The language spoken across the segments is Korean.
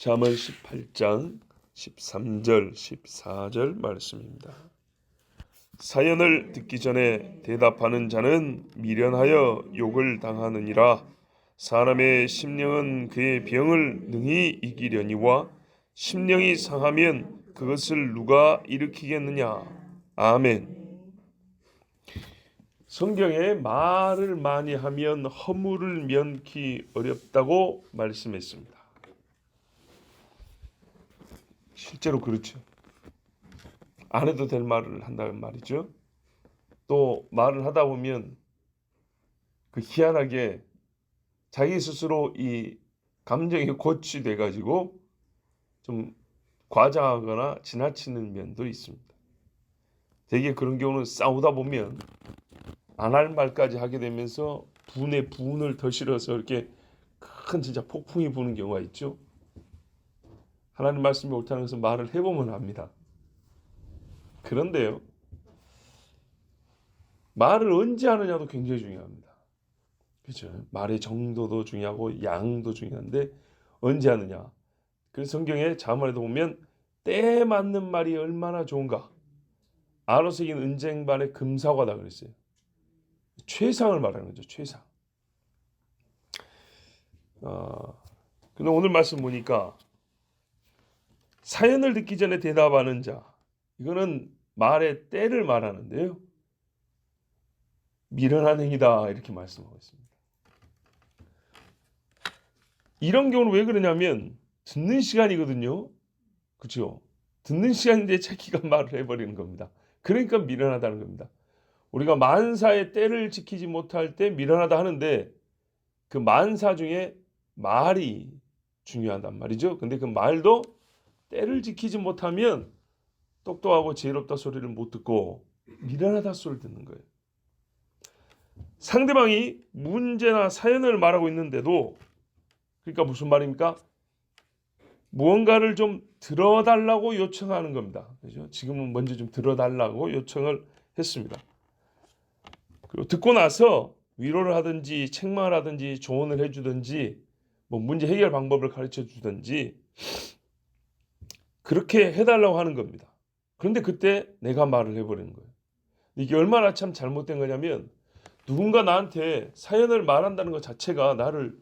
잠언 18장 13절 14절 말씀입니다. 사연을 듣기 전에 대답하는 자는 미련하여 욕을 당하느니라. 사람의 심령은 그의 병을 능히 이기려니와 심령이 상하면 그것을 누가 일으키겠느냐. 아멘. 성경에 말을 많이 하면 허물을 면키 어렵다고 말씀했습니다. 실제로 그렇죠. 안 해도 될 말을 한다는 말이죠. 또 말을 하다 보면 그 희한하게 자기 스스로 이 감정이 고취돼 가지고 좀 과장하거나 지나치는 면도 있습니다. 되게 그런 경우는 싸우다 보면 안 할 말까지 하게 되면서 분에 분을 더 실어서 이렇게 큰 진짜 폭풍이 부는 경우가 있죠. 하나님 말씀이 옳다는 것은 말을 해보면 압니다. 그런데요, 말을 언제 하느냐도 굉장히 중요합니다. 그렇죠? 말의 정도도 중요하고 양도 중요한데 언제 하느냐. 그래서 성경에 잠언에도 보면 때에 맞는 말이 얼마나 좋은가. 아로새 긴 은쟁반의 금사과다 그랬어요. 최상을 말하는 거죠. 최상. 근데 오늘 말씀 보니까 사연을 듣기 전에 대답하는 자, 이거는 말의 때를 말하는데요. 미련한 행위다 이렇게 말씀하고 있습니다. 이런 경우는 왜 그러냐면 듣는 시간이거든요. 그렇죠? 듣는 시간인데 자기가 말을 해버리는 겁니다. 그러니까 미련하다는 겁니다. 우리가 만사의 때를 지키지 못할 때 미련하다 하는데 그 만사 중에 말이 중요하단 말이죠. 근데 그 말도 때를 지키지 못하면 똑똑하고 지혜롭다 소리를 못 듣고 미련하다 소리를 듣는 거예요. 상대방이 문제나 사연을 말하고 있는데도, 그러니까 무슨 말입니까? 무언가를 좀 들어달라고 요청하는 겁니다. 그렇죠? 지금은 먼저 좀 들어달라고 요청을 했습니다. 그리고 듣고 나서 위로를 하든지 책망을 하든지 조언을 해주든지 뭐 문제 해결 방법을 가르쳐 주든지 그렇게 해달라고 하는 겁니다. 그런데 그때 내가 말을 해버리는 거예요. 이게 얼마나 참 잘못된 거냐면 누군가 나한테 사연을 말한다는 것 자체가 나를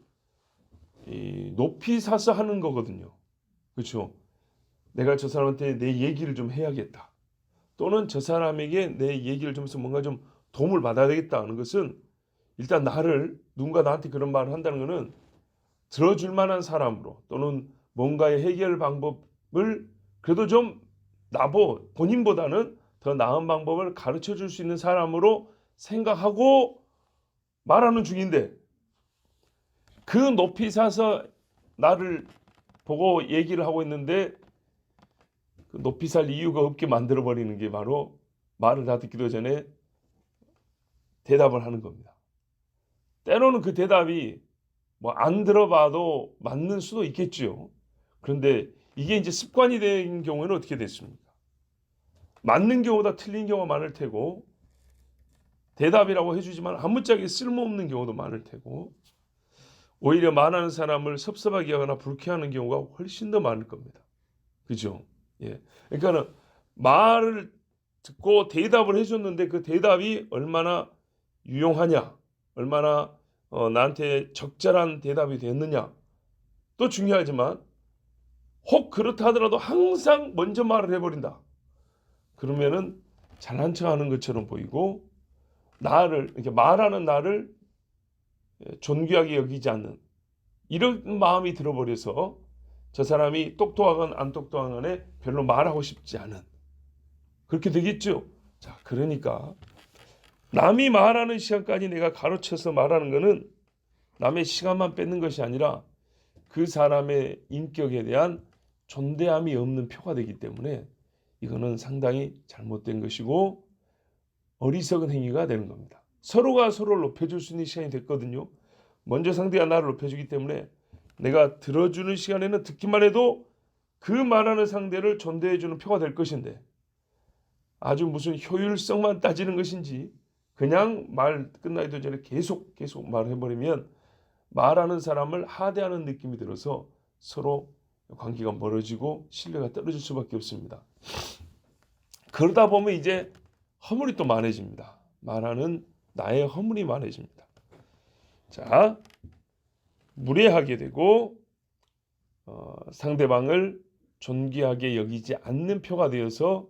높이 사서 하는 거거든요. 그렇죠? 내가 저 사람한테 내 얘기를 좀 해야겠다. 또는 저 사람에게 내 얘기를 좀 해서 뭔가 좀 도움을 받아야 되겠다는 것은 일단 누군가 나한테 그런 말을 한다는 것은 들어줄 만한 사람으로 또는 뭔가의 해결 방법을 그래도 좀 본인보다는 더 나은 방법을 가르쳐 줄 수 있는 사람으로 생각하고 말하는 중인데 그 높이 사서 나를 보고 얘기를 하고 있는데 그 높이 살 이유가 없게 만들어버리는 게 바로 말을 다 듣기도 전에 대답을 하는 겁니다. 때로는 그 대답이 뭐 안 들어봐도 맞는 수도 있겠죠. 그런데 이게 이제 습관이 된 경우에는 어떻게 됐습니까? 맞는 경우보다 틀린 경우가 많을 테고 대답이라고 해주지만 아무짝에 쓸모없는 경우도 많을 테고 오히려 말하는 사람을 섭섭하게 하거나 불쾌하는 경우가 훨씬 더 많을 겁니다. 그죠? 예. 그러니까는 말을 듣고 대답을 해줬는데 그 대답이 얼마나 유용하냐, 얼마나 나한테 적절한 대답이 됐느냐 또 중요하지만 혹 그렇다 하더라도 항상 먼저 말을 해버린다. 그러면은 잘난 척하는 것처럼 보이고 이렇게 말하는 나를 존귀하게 여기지 않는 이런 마음이 들어버려서 저 사람이 똑똑하건 안 똑똑한 간에 별로 말하고 싶지 않은 그렇게 되겠죠. 자, 그러니까 남이 말하는 시간까지 내가 가로쳐서 말하는 것은 남의 시간만 뺏는 것이 아니라 그 사람의 인격에 대한 존대함이 없는 표가 되기 때문에 이거는 상당히 잘못된 것이고 어리석은 행위가 되는 겁니다. 서로가 서로를 높여줄 수 있는 시간이 됐거든요. 먼저 상대가 나를 높여주기 때문에 내가 들어주는 시간에는 듣기만 해도 그 말하는 상대를 존대해주는 표가 될 것인데 아주 무슨 효율성만 따지는 것인지 그냥 말 끝나기도 전에 계속 말을 해버리면 말하는 사람을 하대하는 느낌이 들어서 서로 관계가 멀어지고 신뢰가 떨어질 수밖에 없습니다. 그러다 보면 이제 허물이 또 많아집니다. 말하는 나의 허물이 많아집니다. 자, 무례하게 되고 상대방을 존귀하게 여기지 않는 표가 되어서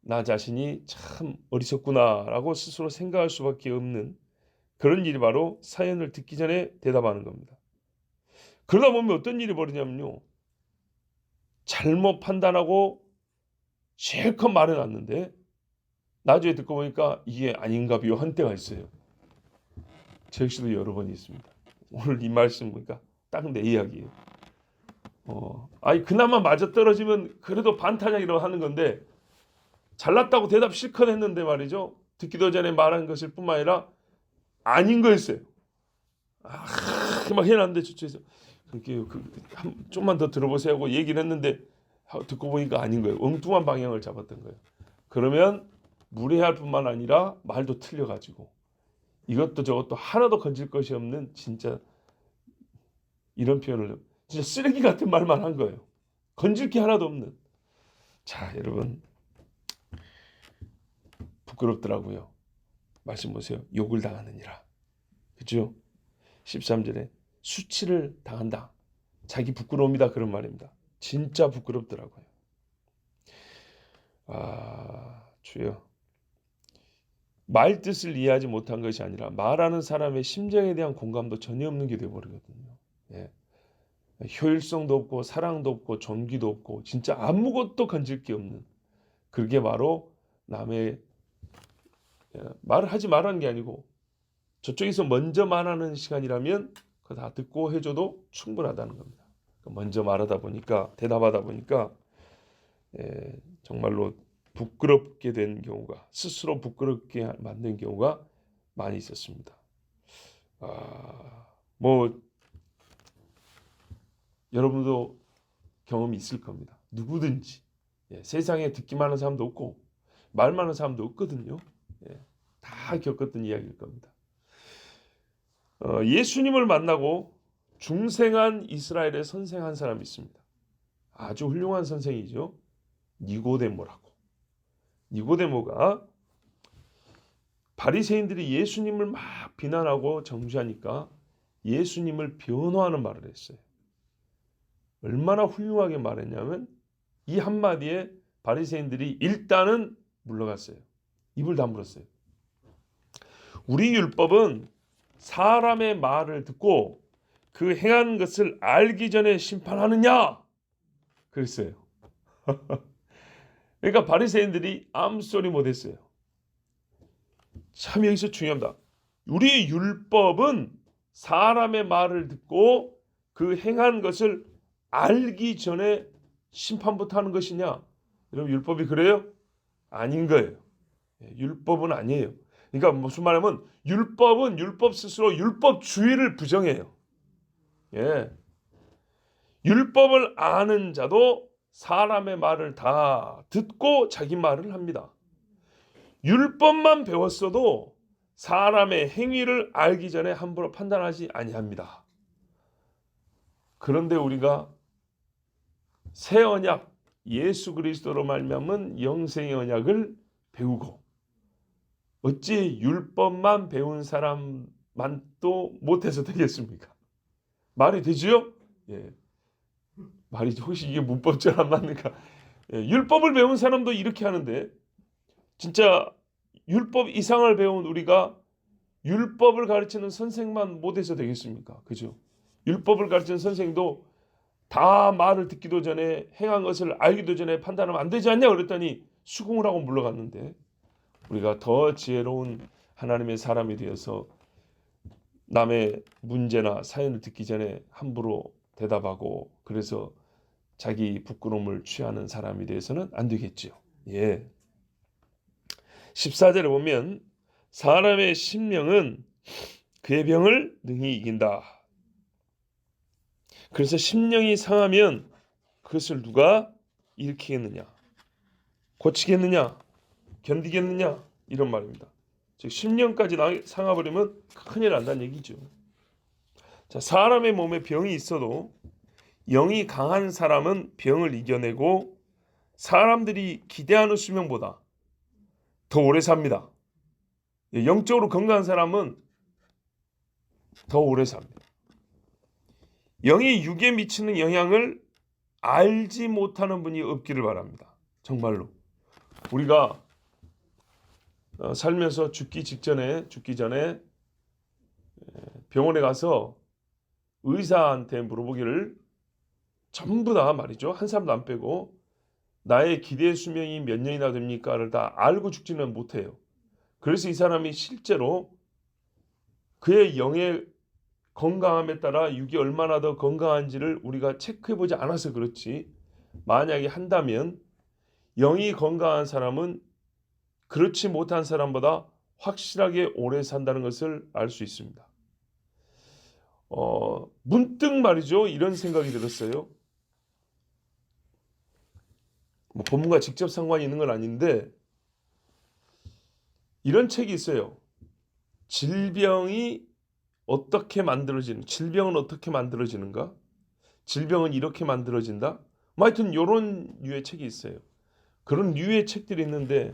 나 자신이 참 어리석구나라고 스스로 생각할 수밖에 없는 그런 일이 바로 사연을 듣기 전에 대답하는 겁니다. 그러다 보면 어떤 일이 벌어지냐면요. 잘못 판단하고 실컷 말해놨는데 나중에 듣고 보니까 이게 아닌가비요 한 때가 있어요. 제 역시도 여러 번 있습니다. 오늘 이 말씀 보니까 딱 내 이야기예요. 아니 그나마 맞아떨어지면 그래도 반타작이라고 하는 건데 잘났다고 대답 실컷 했는데 말이죠. 듣기도 전에 말한 것일 뿐만 아니라 아닌 거였어요. 막 해놨는데 저쪽에서 그렇게 좀만 더 들어보세요 하고 얘기를 했는데 듣고 보니까 아닌 거예요. 엉뚱한 방향을 잡았던 거예요. 그러면 무례할 뿐만 아니라 말도 틀려가지고 이것도 저것도 하나도 건질 것이 없는 진짜 이런 표현을 진짜 쓰레기 같은 말만 한 거예요. 건질 게 하나도 없는. 자, 여러분 부끄럽더라고요. 말씀 보세요. 욕을 당하느니라. 그렇죠? 13절에 수치를 당한다. 자기 부끄러움이다 그런 말입니다. 진짜 부끄럽더라고요. 주여. 말 뜻을 이해하지 못한 것이 아니라 말하는 사람의 심정에 대한 공감도 전혀 없는 게 되어버리거든요. 예. 효율성도 없고 사랑도 없고 존귀도 없고 진짜 아무것도 건질 게 없는 그게 바로 남의 말을 하지 말라는 게 아니고 저쪽에서 먼저 말하는 시간이라면 그거 다 듣고 해줘도 충분하다는 겁니다. 먼저 말하다 보니까 대답하다 보니까 정말로 부끄럽게 된 경우가 스스로 부끄럽게 만든 경우가 많이 있었습니다. 뭐 여러분도 경험이 있을 겁니다. 누구든지 세상에 듣기만 하는 사람도 없고 말만 하는 사람도 없거든요. 다 겪었던 이야기일 겁니다. 예수님을 만나고 중생한 이스라엘의 선생 한 사람이 있습니다. 아주 훌륭한 선생이죠. 니고데모라고. 니고데모가 바리새인들이 예수님을 막 비난하고 정죄하니까 예수님을 변호하는 말을 했어요. 얼마나 훌륭하게 말했냐면 이 한마디에 바리새인들이 일단은 물러갔어요. 입을 다물었어요. 우리 율법은 사람의 말을 듣고 그 행한 것을 알기 전에 심판하느냐? 그랬어요. 그러니까 바리새인들이 아무 소리 못했어요. 참 여기서 중요합니다. 우리 율법은 사람의 말을 듣고 그 행한 것을 알기 전에 심판부터 하는 것이냐? 여러분 율법이 그래요? 아닌 거예요. 율법은 아니에요. 그러니까 무슨 말하면 율법은 율법 스스로 율법주의를 부정해요. 율법을 아는 자도 사람의 말을 다 듣고 자기 말을 합니다. 율법만 배웠어도 사람의 행위를 알기 전에 함부로 판단하지 아니합니다. 그런데 우리가 새 언약 예수 그리스도로 말미암은 영생의 언약을 배우고 어찌 율법만 배운 사람만 또 못해서 되겠습니까? 말이 되지요? 말이 혹시 이게 문법절 안 맞는가? 율법을 배운 사람도 이렇게 하는데 진짜 율법 이상을 배운 우리가 율법을 가르치는 선생만 못해서 되겠습니까? 그죠? 율법을 가르치는 선생도 다 말을 듣기도 전에 행한 것을 알기도 전에 판단하면 안 되지 않냐 그랬더니 수긍을 하고 물러갔는데 우리가 더 지혜로운 하나님의 사람이 되어서 남의 문제나 사연을 듣기 전에 함부로 대답하고 그래서 자기 부끄러움을 취하는 사람이 되어서는 안 되겠지요. 14절에 보면 사람의 심령은 그의 병을 능히 이긴다. 그래서 심령이 상하면 그것을 누가 일으키겠느냐? 고치겠느냐? 견디겠느냐? 이런 말입니다. 즉 심령까지 상해버리면 큰일 난다는 얘기죠. 자, 사람의 몸에 병이 있어도 영이 강한 사람은 병을 이겨내고 사람들이 기대하는 수명보다 더 오래 삽니다. 영적으로 건강한 사람은 더 오래 삽니다. 영이 육에 미치는 영향을 알지 못하는 분이 없기를 바랍니다. 정말로 우리가 살면서 죽기 전에 병원에 가서 의사한테 물어보기를 전부 다 말이죠. 한 사람도 안 빼고 나의 기대 수명이 몇 년이나 됩니까를 다 알고 죽지는 못해요. 그래서 이 사람이 실제로 그의 영의 건강함에 따라 육이 얼마나 더 건강한지를 우리가 체크해보지 않아서 그렇지, 만약에 한다면 영이 건강한 사람은 그렇지 못한 사람보다 확실하게 오래 산다는 것을 알 수 있습니다. 문득 말이죠, 이런 생각이 들었어요. 뭐 본문과 직접 상관이 있는 건 아닌데 이런 책이 있어요. 질병은 어떻게 만들어지는가? 질병은 이렇게 만들어진다? 뭐 하여튼 이런 류의 책이 있어요. 그런 류의 책들이 있는데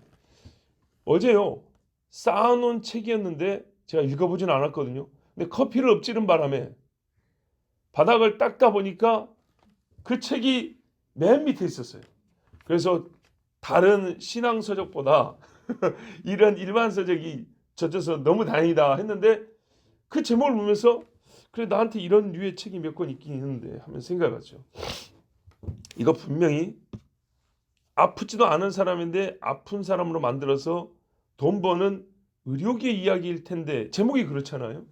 어제요, 쌓아놓은 책이었는데 제가 읽어보진 않았거든요. 근데 커피를 엎지른 바람에 바닥을 닦다 보니까 그 책이 맨 밑에 있었어요. 그래서 다른 신앙 서적보다 이런 일반 서적이 젖어서 너무 다행이다 했는데 그 제목을 보면서 그래, 나한테 이런 류의 책이 몇 권 있긴 있는데 하면 생각하죠. 이거 분명히 아프지도 않은 사람인데 아픈 사람으로 만들어서 돈 버는 의료계 이야기일 텐데 제목이 그렇잖아요.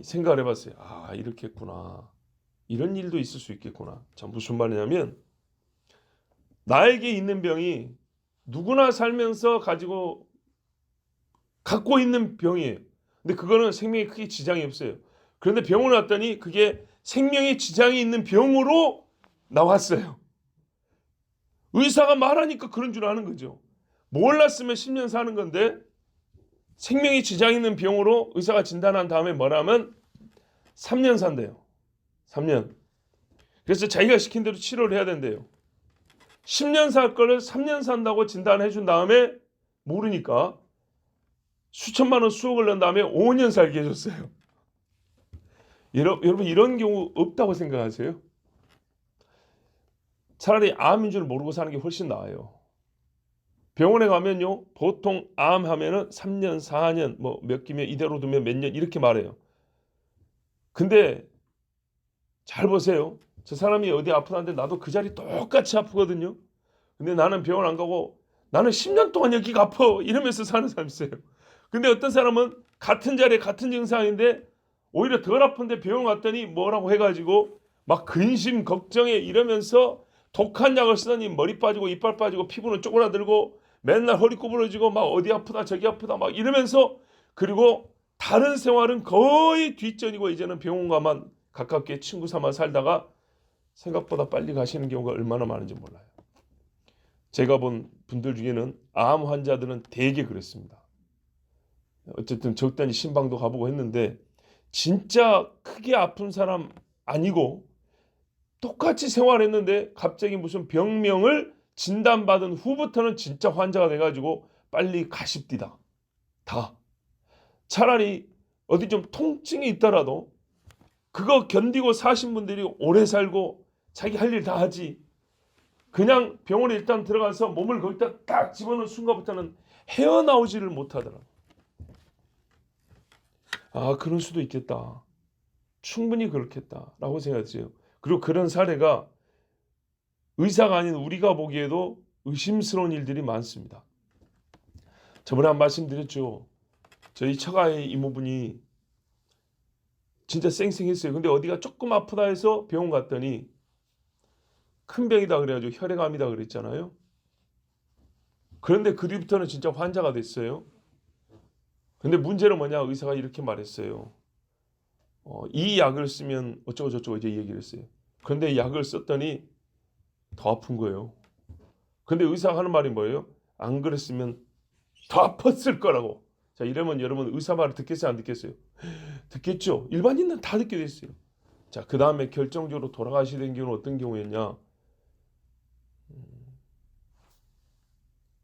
생각을 해봤어요. 아, 이렇게 했구나. 이런 일도 있을 수 있겠구나. 자, 무슨 말이냐면 나에게 있는 병이 누구나 살면서 갖고 있는 병이에요. 근데 그거는 생명에 크게 지장이 없어요. 그런데 병원에 왔더니 그게 생명에 지장이 있는 병으로 나왔어요. 의사가 말하니까 그런 줄 아는 거죠. 몰랐으면 10년 사는 건데 생명에 지장이 있는 병으로 의사가 진단한 다음에 뭐라면 3년 산대요. 3년. 그래서 자기가 시킨 대로 치료를 해야 된대요. 10년 살 거를 3년 산다고 진단해 준 다음에 모르니까 수천만 원 수억을 낸 다음에 5년 살게 해줬어요. 여러분 이런 경우 없다고 생각하세요? 차라리 암인 줄 모르고 사는 게 훨씬 나아요. 병원에 가면요, 보통 암 하면은 3년, 4년, 뭐 몇 기면 이대로 두면 몇 년 이렇게 말해요. 근데 잘 보세요. 저 사람이 어디 아프다는데 나도 그 자리 똑같이 아프거든요. 근데 나는 병원 안 가고 나는 10년 동안 여기가 아파 이러면서 사는 사람 있어요. 근데 어떤 사람은 같은 자리에 같은 증상인데 오히려 덜 아픈데 병원 갔더니 뭐라고 해가지고 막 근심 걱정해 이러면서 독한 약을 쓰더니 머리 빠지고 이빨 빠지고 피부는 쪼그라들고 맨날 허리 구부러지고 막 어디 아프다 저기 아프다 막 이러면서, 그리고 다른 생활은 거의 뒷전이고 이제는 병원 가만 가깝게 친구 삼아 살다가 생각보다 빨리 가시는 경우가 얼마나 많은지 몰라요. 제가 본 분들 중에는 암 환자들은 되게 그랬습니다. 어쨌든 적당히 신방도 가보고 했는데 진짜 크게 아픈 사람 아니고 똑같이 생활했는데 갑자기 무슨 병명을 진단받은 후부터는 진짜 환자가 돼가지고 빨리 가십디다. 다. 차라리 어디 좀 통증이 있더라도 그거 견디고 사신 분들이 오래 살고 자기 할 일 다 하지. 그냥 병원에 일단 들어가서 몸을 거기다 딱 집어넣은 순간부터는 헤어나오지를 못하더라고. 아, 그럴 수도 있겠다. 충분히 그렇겠다라고 생각했어요. 그리고 그런 사례가 의사가 아닌 우리가 보기에도 의심스러운 일들이 많습니다. 저번에 한 말씀 드렸죠. 저희 처가의 이모분이 진짜 쌩쌩했어요. 근데 어디가 조금 아프다 해서 병원 갔더니 큰 병이다 그래가지고 혈액암이다 그랬잖아요. 그런데 그 뒤부터는 진짜 환자가 됐어요. 근데 문제는 뭐냐, 의사가 이렇게 말했어요. 이 약을 쓰면 어쩌고 저쩌고 이제 얘기를 했어요. 그런데 약을 썼더니 더 아픈 거예요. 근데 의사가 하는 말이 뭐예요? 안 그랬으면 더 아팠을 거라고. 자, 이러면 여러분 의사 말을 듣겠어요, 안 듣겠어요? 듣겠죠. 일반인은 다 듣게 됐어요. 자, 그 다음에 결정적으로 돌아가시게 된 경우는 어떤 경우였냐?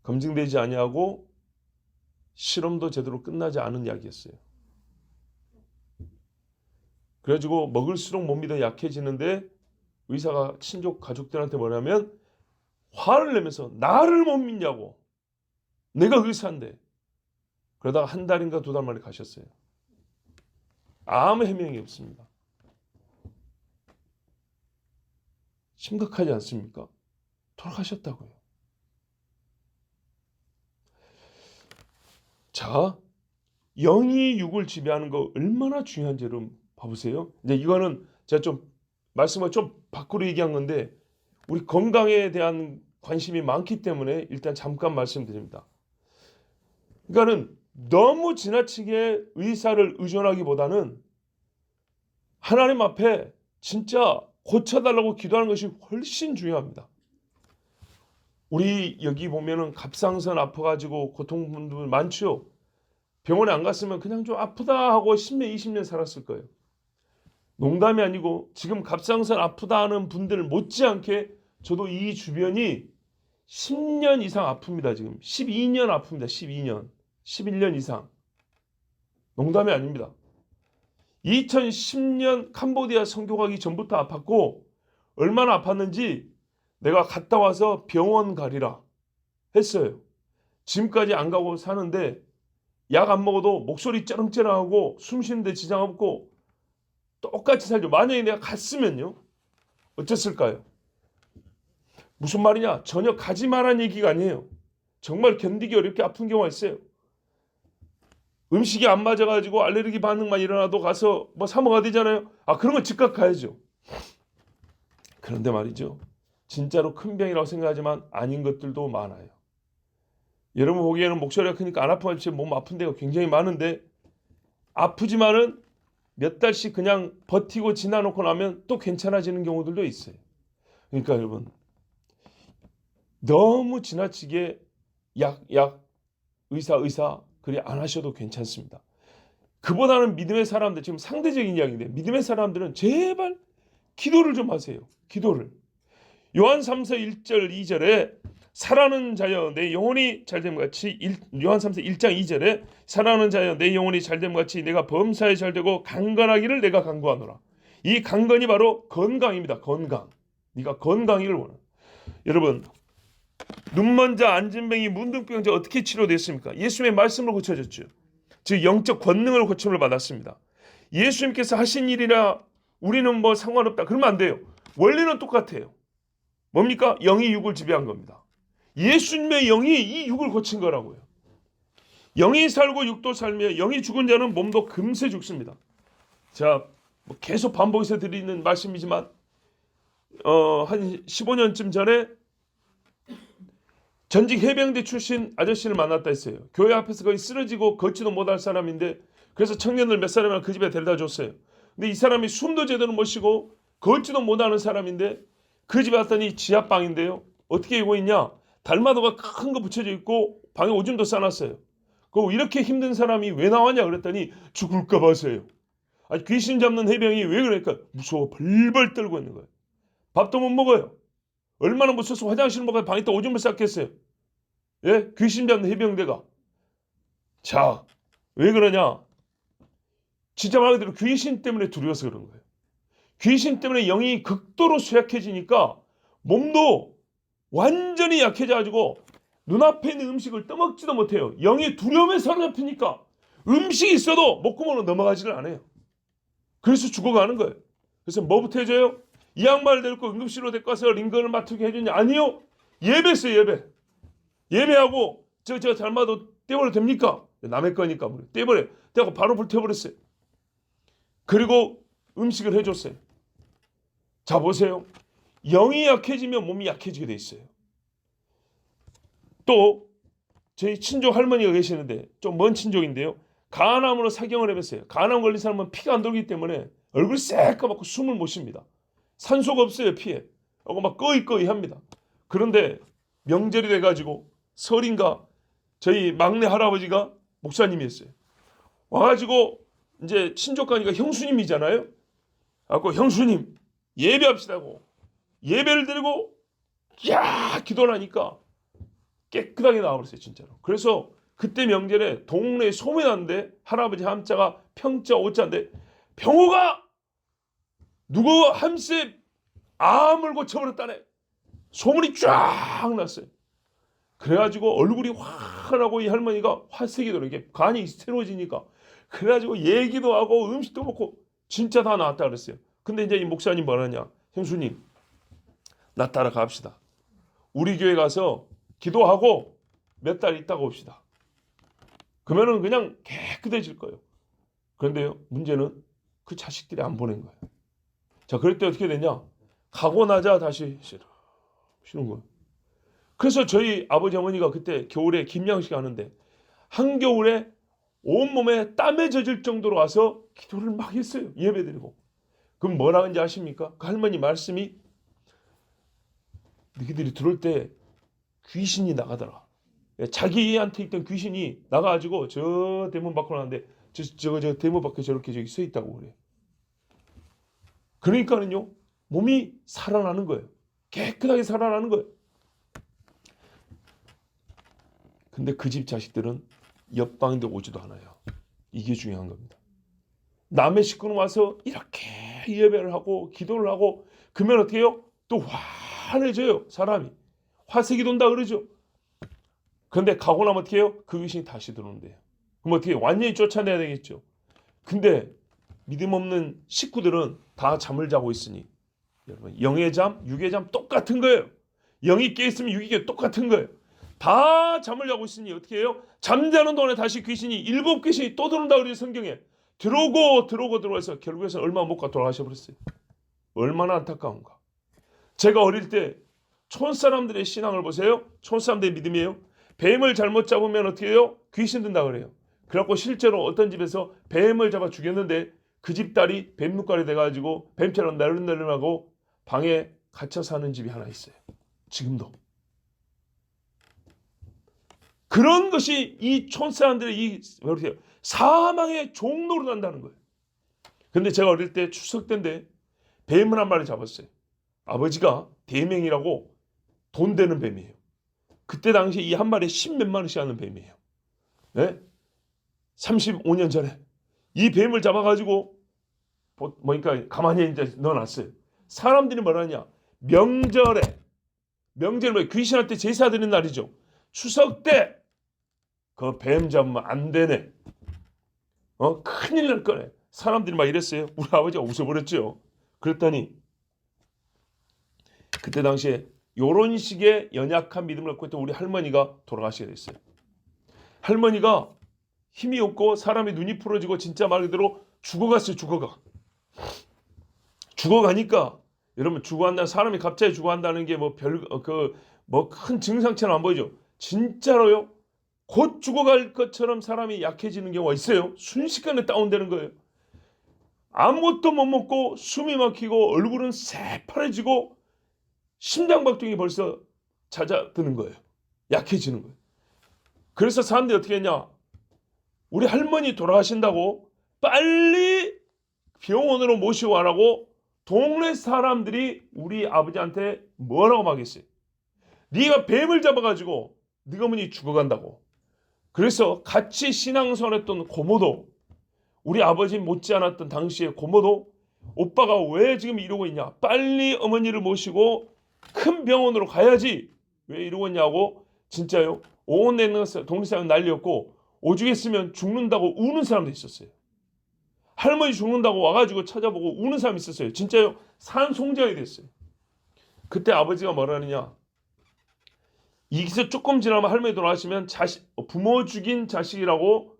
검증되지 아니하고 실험도 제대로 끝나지 않은 약이었어요. 그래가지고 먹을수록 몸이 더 약해지는데 의사가 친족 가족들한테 뭐냐면 화를 내면서 나를 못 믿냐고. 내가 의사인데. 그러다가 한 달인가 두 달 만에 가셨어요. 아무 해명이 없습니다. 심각하지 않습니까? 돌아가셨다고요. 자, 영이 육을 지배하는 거 얼마나 중요한지 여러분 봐보세요. 이제 이거는 제가 좀 말씀을 좀 밖으로 얘기한 건데 우리 건강에 대한 관심이 많기 때문에 일단 잠깐 말씀드립니다. 그러니까는 너무 지나치게 의사를 의존하기보다는 하나님 앞에 진짜 고쳐달라고 기도하는 것이 훨씬 중요합니다. 우리 여기 보면은 갑상선 아파가지고 고통받는 분들 많죠. 병원에 안 갔으면 그냥 좀 아프다 하고 10년, 20년 살았을 거예요. 농담이 아니고 지금 갑상선 아프다 하는 분들 못지않게 저도 이 주변이 10년 이상 아픕니다. 지금 12년 아픕니다. 12년, 11년 이상. 농담이 아닙니다. 2010년 캄보디아 선교 가기 전부터 아팠고 얼마나 아팠는지 내가 갔다 와서 병원 가리라 했어요. 지금까지 안 가고 사는데 약 안 먹어도 목소리 쩌렁쩌렁하고 숨 쉬는데 지장 없고 똑같이 살죠. 만약에 내가 갔으면요. 어땠을까요? 무슨 말이냐? 전혀 가지 말란 얘기가 아니에요. 정말 견디기 어렵게 아픈 경우가 있어요. 음식이 안 맞아가지고 알레르기 반응만 일어나도 가서 뭐 사 먹어야 되잖아요. 아, 그런 건 즉각 가야죠. 그런데 말이죠. 진짜로 큰 병이라고 생각하지만 아닌 것들도 많아요. 여러분 보기에는 목소리가 크니까 안 아프면 몸 아픈 데가 굉장히 많은데 아프지만은 몇 달씩 그냥 버티고 지나놓고 나면 또 괜찮아지는 경우들도 있어요. 그러니까 여러분 너무 지나치게 의사 그리 안 하셔도 괜찮습니다. 그보다는 믿음의 사람들, 지금 상대적인 이야기인데 믿음의 사람들은 제발 기도를 좀 하세요. 기도를. 요한 3서 1절 2절에 살아는 자여 내 영혼이 잘됨 같이 요한 3서 1장 2절에 살아는 자여 내 영혼이 잘됨 같이 내가 범사에 잘되고 강건하기를 내가 간구하노라. 이 강건이 바로 건강입니다. 건강. 네가 건강이를 원하는. 여러분 눈먼자 안진뱅이 문둥병자 어떻게 치료됐습니까? 예수님의 말씀으로 고쳐졌죠. 즉 영적 권능을 고침을 받았습니다. 예수님께서 하신 일이라 우리는 뭐 상관없다 그러면 안 돼요. 원리는 똑같아요. 뭡니까? 영이 육을 지배한 겁니다. 예수님의 영이 이 육을 고친 거라고요. 영이 살고 육도 살며 영이 죽은 자는 몸도 금세 죽습니다. 자, 뭐 계속 반복해서 드리는 말씀이지만 한 15년쯤 전에 전직 해병대 출신 아저씨를 만났다 했어요. 교회 앞에서 거의 쓰러지고 걷지도 못할 사람인데 그래서 청년들 몇 사람을 그 집에 데려다 줬어요. 근데 이 사람이 숨도 제대로 못 쉬고 걷지도 못하는 사람인데 그 집에 왔더니 지하방인데요. 어떻게 이고 있냐? 달마도가 큰 거 붙여져 있고 방에 오줌도 싸놨어요. 그 이렇게 힘든 사람이 왜 나왔냐 그랬더니 죽을까 봐서요. 아니 귀신 잡는 해병이 왜 그러니까 무서워 벌벌 떨고 있는 거예요. 밥도 못 먹어요. 얼마나 무서워서 화장실 못 가서 방에 또 오줌을 쌌겠어요. 예? 귀신 잡는 해병대가. 자, 왜 그러냐? 진짜 말 그대로 귀신 때문에 두려워서 그런 거예요. 귀신 때문에 영이 극도로 쇠약해지니까 몸도 완전히 약해져가지고 눈앞에 있는 음식을 떠먹지도 못해요. 영이 두려움에 사로잡히니까 음식이 있어도 목구멍으로 넘어가지를 않아요. 그래서 죽어가는 거예요. 그래서 뭐부터 해줘요? 이 양반을 데리고 응급실로 데리고 가서 링거를 맡게 해주냐? 아니요. 예배했어요. 예배. 예배하고 저 닮아도 떼버려도 됩니까? 남의 거니까 떼버려. 떼고 바로 불태워버렸어요. 그리고 음식을 해줬어요. 자 보세요. 영이 약해지면 몸이 약해지게 돼 있어요. 또 저희 친족 할머니가 계시는데 좀 먼 친족인데요. 간암으로 사경을 해봤어요. 간암 걸린 사람은 피가 안 돌기 때문에 얼굴이 새까맣고 숨을 못 쉽니다. 산소가 없어요. 피에. 하고 막 꺼이꺼이 합니다. 그런데 명절이 돼가지고 설인가 저희 막내 할아버지가 목사님이었어요. 와가지고 이제 친족 가니까 형수님이잖아요. 아고 형수님 예배합시다고 예배를 드리고 기도를 하니까 깨끗하게 나와버렸어요 진짜로. 그래서 그때 명절에 동네에 소문이 났는데 할아버지 함자가 평자 오자인데 병호가 누구 함세 암을 고쳐버렸다네. 소문이 쫙 났어요. 그래가지고 얼굴이 환하고 이 할머니가 화색이 돌아 이게 간이 새로워지니까 그래가지고 얘기도 하고 음식도 먹고 진짜 다 나았다 그랬어요. 근데 이제 이 목사님 뭐라냐, 형수님 나 따라갑시다. 우리 교회 가서 기도하고 몇 달 있다가 옵시다. 그러면은 그냥 깨끗해질 거예요. 그런데요 문제는 그 자식들이 안 보낸 거예요. 자 그럴 때 어떻게 되냐, 가고 나자 다시 쉬는 거예요. 그래서 저희 아버지 어머니가 그때 겨울에 김양식 하는데 한겨울에 온몸에 땀에 젖을 정도로 와서 기도를 막 했어요. 예배드리고. 그럼 뭐라 하는지 아십니까? 그 할머니 말씀이 너희들이 들어올 때 귀신이 나가더라. 자기한테 있던 귀신이 나가가지고 저 대문 밖으로 나왔는데 저 대문 밖에 저렇게 저기 서 있다고 그래요. 그러니까는요 몸이 살아나는 거예요. 깨끗하게 살아나는 거예요. 근데 그 집 자식들은 옆방인데 오지도 않아요. 이게 중요한 겁니다. 남의 식구는 와서 이렇게 예배를 하고 기도를 하고 그러면 어떻게 해요? 또 환해져요. 사람이. 화색이 돈다 그러죠. 그런데 가고 나면 어떻게 해요? 그 귀신이 다시 들어온대요. 그럼 어떻게 해요? 완전히 쫓아내야 되겠죠. 근데 믿음 없는 식구들은 다 잠을 자고 있으니 여러분 영의 잠, 육의 잠 똑같은 거예요. 영이 깨있으면 육이 깨 똑같은 거예요. 다 잠을 자고 있으니 어떻게 해요? 잠자는 동안에 다시 귀신이 7귀신이 또 들어온다 그래요. 성경에. 들어오고 들어와서 결국에는 얼마 못 가 돌아가셔버렸어요. 얼마나 안타까운가. 제가 어릴 때 촌사람들의 신앙을 보세요. 촌사람들의 믿음이에요. 뱀을 잘못 잡으면 어떻게 해요? 귀신 든다 그래요. 그래갖고 실제로 어떤 집에서 뱀을 잡아 죽였는데 그 집 딸이 뱀 눈깔이 돼가지고 뱀처럼 날름날름하고 방에 갇혀 사는 집이 하나 있어요. 지금도. 그런 것이 이 촌사람들의 이 사망의 종로로 난다는 거예요. 근데 제가 어릴 때 추석 때인데 뱀을 한 마리 잡았어요. 아버지가 대맹이라고 돈 되는 뱀이에요. 그때 당시 이 한 마리에 10몇만 원씩 하는 뱀이에요. 네? 35년 전에 이 뱀을 잡아가지고 그러니까 가만히 이제 넣어놨어요. 사람들이 뭐라냐, 명절에 뭐 귀신한테 제사 드리는 날이죠. 추석 때 그 뱀 잡으면 안 되네. 큰일 날 거네. 사람들이 막 이랬어요. 우리 아버지가 웃어버렸죠. 그랬더니 그때 당시에 요런 식의 연약한 믿음을 갖고 있던 우리 할머니가 돌아가시게 됐어요. 할머니가 힘이 없고 사람이 눈이 풀어지고 진짜 말 그대로 죽어갔어요. 죽어가니까 여러분 죽어간다는 사람이 갑자기 죽어간다는 게 뭐 큰 증상처럼 안 보이죠. 진짜로요. 곧 죽어갈 것처럼 사람이 약해지는 경우가 있어요. 순식간에 다운되는 거예요. 아무것도 못 먹고 숨이 막히고 얼굴은 새파래지고 심장박동이 벌써 잦아드는 거예요. 약해지는 거예요. 그래서 사람들이 어떻게 했냐, 우리 할머니 돌아가신다고 빨리 병원으로 모시고 가라고 동네 사람들이 우리 아버지한테 뭐라고 막 했어요. 네가 뱀을 잡아가지고 네가 어머니 죽어간다고. 그래서 같이 신앙생활했던 고모도, 우리 아버지 못지않았던 당시의 고모도 오빠가 왜 지금 이러고 있냐, 빨리 어머니를 모시고 큰 병원으로 가야지, 왜 이러고 있냐고 진짜요. 온 동네 사람 난리였고 오죽했으면 죽는다고 우는 사람도 있었어요. 할머니 죽는다고 와가지고 찾아보고 우는 사람이 있었어요. 진짜요. 산송장이 됐어요. 그때 아버지가 뭐라 하느냐, 이기서 조금 지나면 할머니 돌아가시면 부모 죽인 자식이라고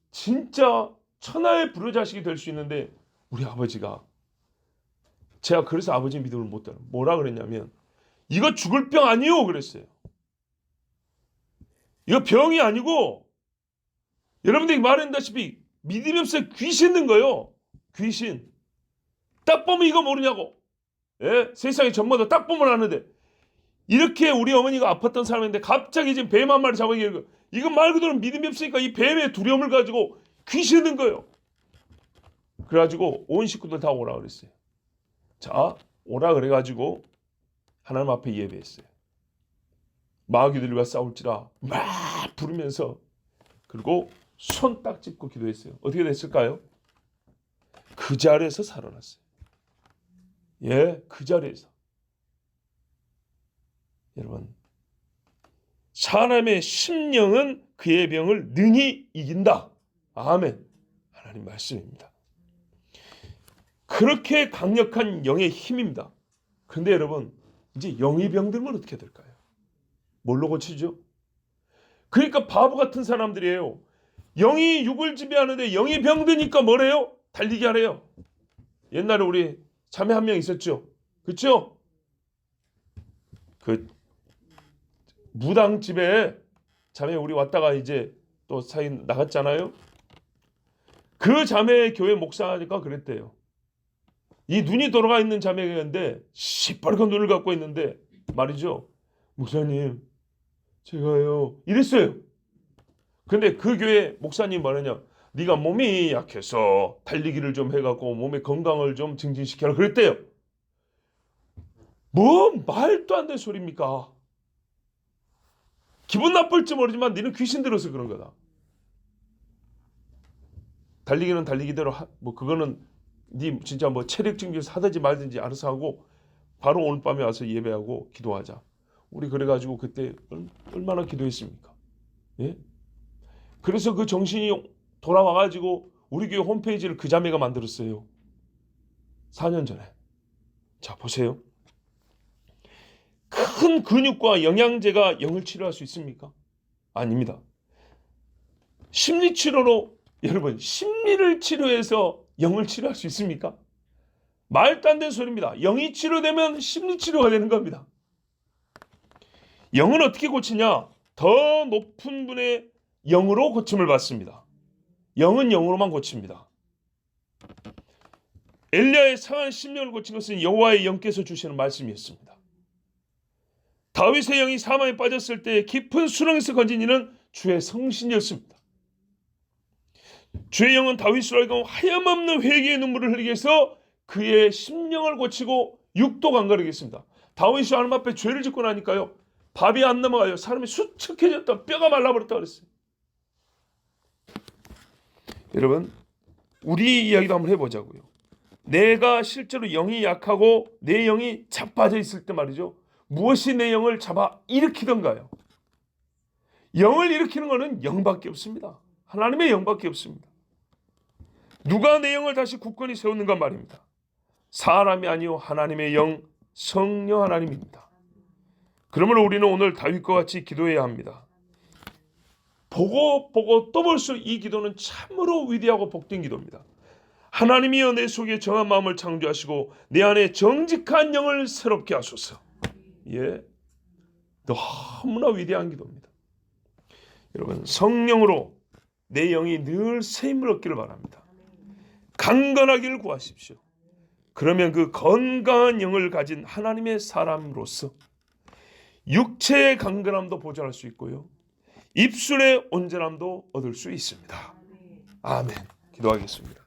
진짜 천하의 불효자식이 될 수 있는데 우리 아버지가, 제가 그래서 아버지 믿음을 못 따라 뭐라 그랬냐면 이거 죽을 병 아니요 그랬어요. 이거 병이 아니고 여러분들이 말한다시피 믿음이 없어요. 귀신 든 거예요. 귀신. 딱 보면 이거 모르냐고. 예? 세상에 전마다 딱 보면 아는데 이렇게 우리 어머니가 아팠던 사람인데 갑자기 지금 뱀 한 마리 잡아가지고 이거 말 그대로 믿음이 없으니까 이 뱀의 두려움을 가지고 귀신 든 거예요. 그래가지고 온 식구들 다 오라 그랬어요. 자, 오라 그래가지고 하나님 앞에 예배했어요. 마귀들과 싸울지라 막 부르면서, 그리고 손 딱 짚고 기도했어요. 어떻게 됐을까요? 그 자리에서 살아났어요. 예, 그 자리에서. 여러분, 사람의 심령은 그의 병을 능히 이긴다. 아멘. 하나님 말씀입니다. 그렇게 강력한 영의 힘입니다. 그런데 여러분, 이제 영의 병들면 어떻게 될까요? 뭘로 고치죠? 그러니까 바보 같은 사람들이에요. 영이 육을 지배하는데 영이 병드니까 뭐래요? 달리기 하래요. 옛날에 우리 자매 한 명 있었죠. 그렇죠? 그 무당집에 자매 우리 왔다가 이제 또 사이 나갔잖아요. 그 자매 교회 목사니까 그랬대요. 이 눈이 돌아가 있는 자매가 있는데 시뻘건 눈을 갖고 있는데 말이죠. 목사님, 제가요 이랬어요. 근데 그 교회 목사님 뭐냐냐, 네가 몸이 약해서 달리기를 좀 해갖고 몸의 건강을 좀 증진시켜라 그랬대요. 뭐 말도 안 되는 소리입니까? 기분 나쁠지 모르지만 너는 귀신 들어서 그런 거다. 달리기는 달리기대로 뭐 그거는 네 진짜 뭐 체력 증진해서 하든지 말든지 알아서 하고 바로 오늘 밤에 와서 예배하고 기도하자. 우리 그래가지고 그때 얼마나 기도했습니까? 예? 그래서 그 정신이 돌아와가지고 우리 교회 홈페이지를 그 자매가 만들었어요. 4년 전에. 자, 보세요. 큰 근육과 영양제가 영을 치료할 수 있습니까? 아닙니다. 심리치료로, 여러분, 심리를 치료해서 영을 치료할 수 있습니까? 말도 안 되는 소리입니다. 영이 치료되면 심리치료가 되는 겁니다. 영은 어떻게 고치냐? 더 높은 분의 영으로 고침을 받습니다. 영은 영으로만 고칩니다. 엘리야의 상한 심령을 고친 것은 여호와의 영께서 주시는 말씀이었습니다. 다윗의 영이 사망에 빠졌을 때 깊은 수렁에서 건진 이는 주의 성신이었습니다. 주의 영은 다윗으로 하여금 하염없는 회개의 눈물을 흘리게 해서 그의 심령을 고치고 육도 강가르게 했습니다. 다윗이 하나님 앞에 죄를 짓고 나니까요, 밥이 안 넘어가요. 사람이 수척해졌다, 뼈가 말라버렸다 그랬어요. 여러분, 우리 이야기도 한번 해보자고요. 내가 실제로 영이 약하고 내 영이 자빠져 있을 때 말이죠, 무엇이 내 영을 잡아 일으키던가요? 영을 일으키는 것은 영밖에 없습니다. 하나님의 영밖에 없습니다. 누가 내 영을 다시 굳건히 세우는가 말입니다. 사람이 아니요 하나님의 영, 성령 하나님입니다. 그러므로 우리는 오늘 다윗과 같이 기도해야 합니다. 보고 또 볼수록 이 기도는 참으로 위대하고 복된 기도입니다. 하나님이여 내 속에 정한 마음을 창조하시고 내 안에 정직한 영을 새롭게 하소서. 예, 너무나 위대한 기도입니다. 여러분, 성령으로 내 영이 늘 새 힘을 얻기를 바랍니다. 강건하기를 구하십시오. 그러면 그 건강한 영을 가진 하나님의 사람으로서 육체의 강건함도 보존할 수 있고요, 입술의 온전함도 얻을 수 있습니다. 아멘. 기도하겠습니다.